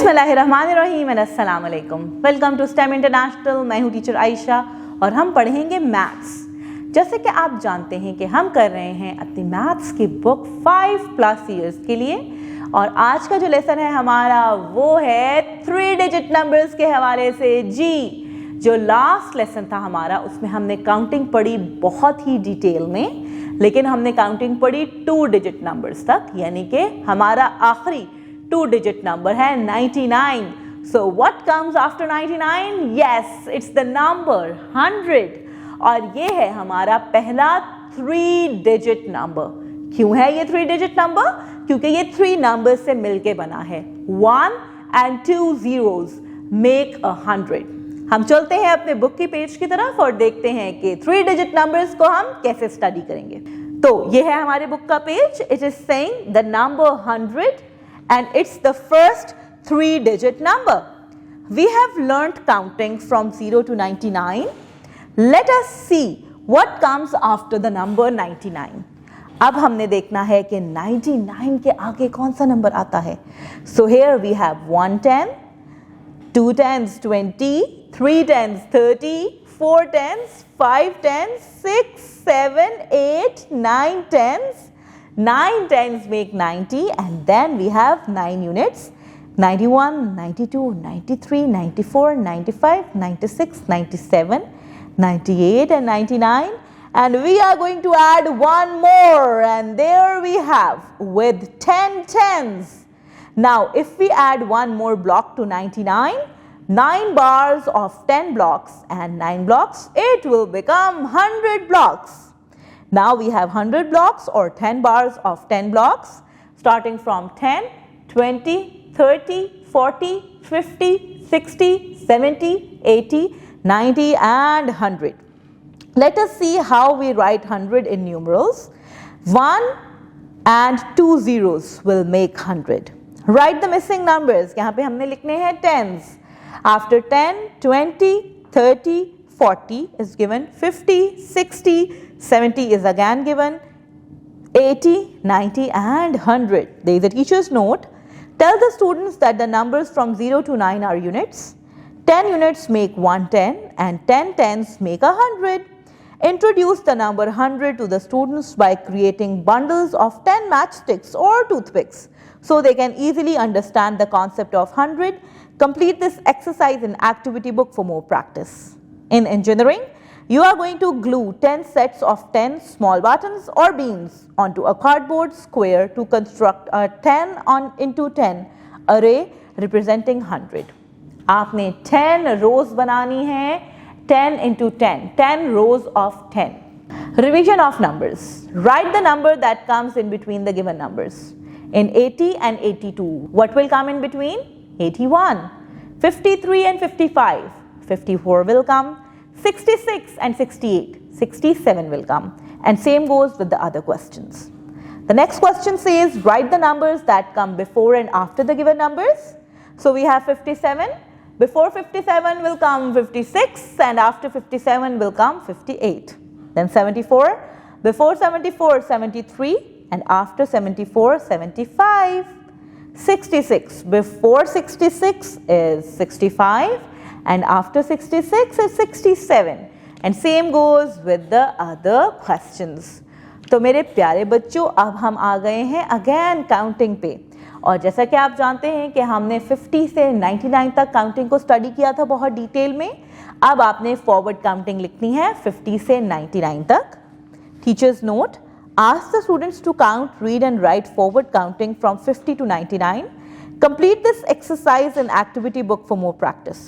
बिस्मिल्लाहिर्रहमानिर्रहीम एंड अस्सलाम वालेकुम। Welcome to STEM international. मैं हूँ टीचर आयशा और हम पढ़ेंगे मैथ्स। जैसे कि आप जानते हैं कि हम कर रहे हैं अपनी मैथ्स की बुक 5+ ईयर्स के लिए, और आज का जो लेसन है हमारा वो है 3 डिजिट नंबर्स के हवाले से। जी, जो लास्ट लेसन था हमारा उसमें हमने काउंटिंग पढ़ी बहुत ही डिटेल में, लेकिन हमने काउंटिंग पढ़ी 2 डिजिट नंबर्स तक, यानी कि हमारा आखिरी 2 डिजिट नंबर है 99। So what comes after 99? Yes, it's the number 100, और ये है हमारा पहला 3 डिजिट नंबर। क्यों है ये 3 डिजिट नंबर? क्योंकि ये 3 नंबर्स से मिलके बना है। 1 and 2 zeros make 100। हम चलते हैं अपने बुक की पेज की तरफ और देखते हैं कि 3 डिजिट नंबर्स को हम कैसे स्टडी करेंगे। तो ये है हमारे बुक का page. It is saying the number 100 and it's the first 3 digit number. We have learnt counting from 0 to 99. Let us see what comes after the number 99. अब हमने देखना है कि 99 के आगे कौन सा नंबर आता है। So here we have 1 10, 2 10s 20, 3 10s 30, 4 10s, 5 10s, 6, 7, 8, 9 10s. 9 10s make 90, and then we have 9 units: 91, 92, 93, 94, 95, 96, 97, 98 and 99, and we are going to add one more, and there we have with 10 10s. Now if we add one more block to 99, 9 bars of 10 blocks and 9 blocks, it will become 100 blocks. Now we have 100 blocks or 10 bars of 10 blocks, starting from 10, 20, 30, 40, 50, 60, 70, 80, 90 and 100. Let us see how we write 100 in numerals. 1 and 2 zeros will make 100. Write the missing numbers. यहाँ पे हमने लिखने हैं 10s. After 10, 20, 30, 40 is given, 50, 60, 70 is again given, 80, 90 and 100. There is a teacher's note. Tell the students that the numbers from 0 to 9 are units. 10 units make 110 and 10 10s make 100. Introduce the number 100 to the students by creating bundles of 10 matchsticks or toothpicks so they can easily understand the concept of 100. Complete this exercise in activity book for more practice. In engineering, you are going to glue 10 sets of 10 small buttons or beans onto a cardboard square to construct a 10 into 10 array representing 100. आपने 10 rows बनानी है, 10 into 10, 10 rows of 10. Revision of numbers. Write the number that comes in between the given numbers. In 80 and 82, what will come in between? 81. 53 and 55, 54 will come. 66 and 68, 67 will come, and same goes with the other questions. The next question says write the numbers that come before and after the given numbers. So we have 57, before 57 will come 56, and after 57 will come 58. Then 74, before 74 73, and after 74 75. 66, before 66 is 65, and after 66 is 67, and same goes with the other questions. तो मेरे प्यारे बच्चों, अब हम आ गए हैं again counting पे, और जैसा कि आप जानते हैं कि हमने 50 से 99 तक काउंटिंग को स्टडी किया था बहुत डिटेल में। अब आपने फॉरवर्ड काउंटिंग लिखनी है 50 से 99 तक। Teachers note: ask the students to count, read and write forward counting from 50 to 99. Complete this exercise in activity book for more practice.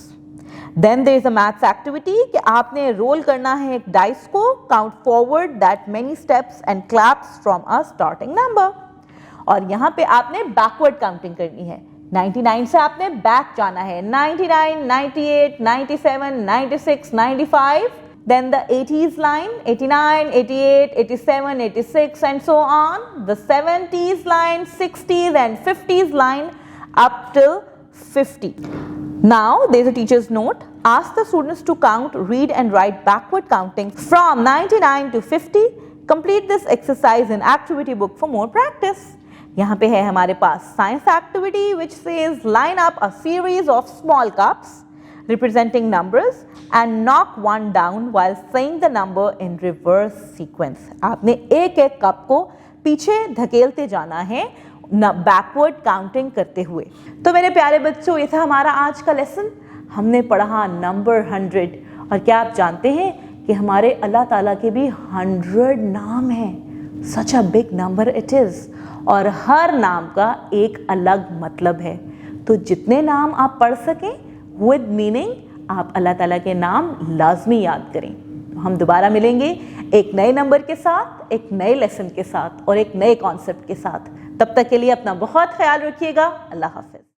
Then there is a maths activity कि आपने role करना है एक dice को, count forward that many steps and claps from a starting number, और यहाँ पे आपने बैकवर्ड काउंटिंग करनी है। 99 से आपने बैक जाना है, 99, 98, 97, 96, 95, then the 80s line, 89, 88, 87, 86 and so on, the 70s line, 60s and 50s line up till 50. Now there is a teacher's note. Ask the students to count, read and write backward counting from 99 to 50. Complete this exercise in activity book for more practice. यहाँ पे है हमारे पास science activity which says line up a series of small cups representing numbers and knock one down while saying the number in reverse sequence. आपने एक एक cup को पीछे धकेलते जाना है बैकवर्ड काउंटिंग करते हुए। तो मेरे प्यारे बच्चों, ये था हमारा आज का लेसन। हमने पढ़ा नंबर 100 और क्या आप जानते हैं कि हमारे अल्लाह ताला के भी 100 नाम हैं। Such a big number it is, और हर नाम का एक अलग मतलब है। तो जितने नाम आप पढ़ सकें विद मीनिंग, आप अल्लाह ताला के नाम लाजमी याद करें। हम दोबारा मिलेंगे एक नए नंबर के साथ, एक नए लेसन के साथ और एक नए कॉन्सेप्ट के साथ। तब तक के लिए अपना बहुत ख्याल रखिएगा। अल्लाह हाफ़िज़।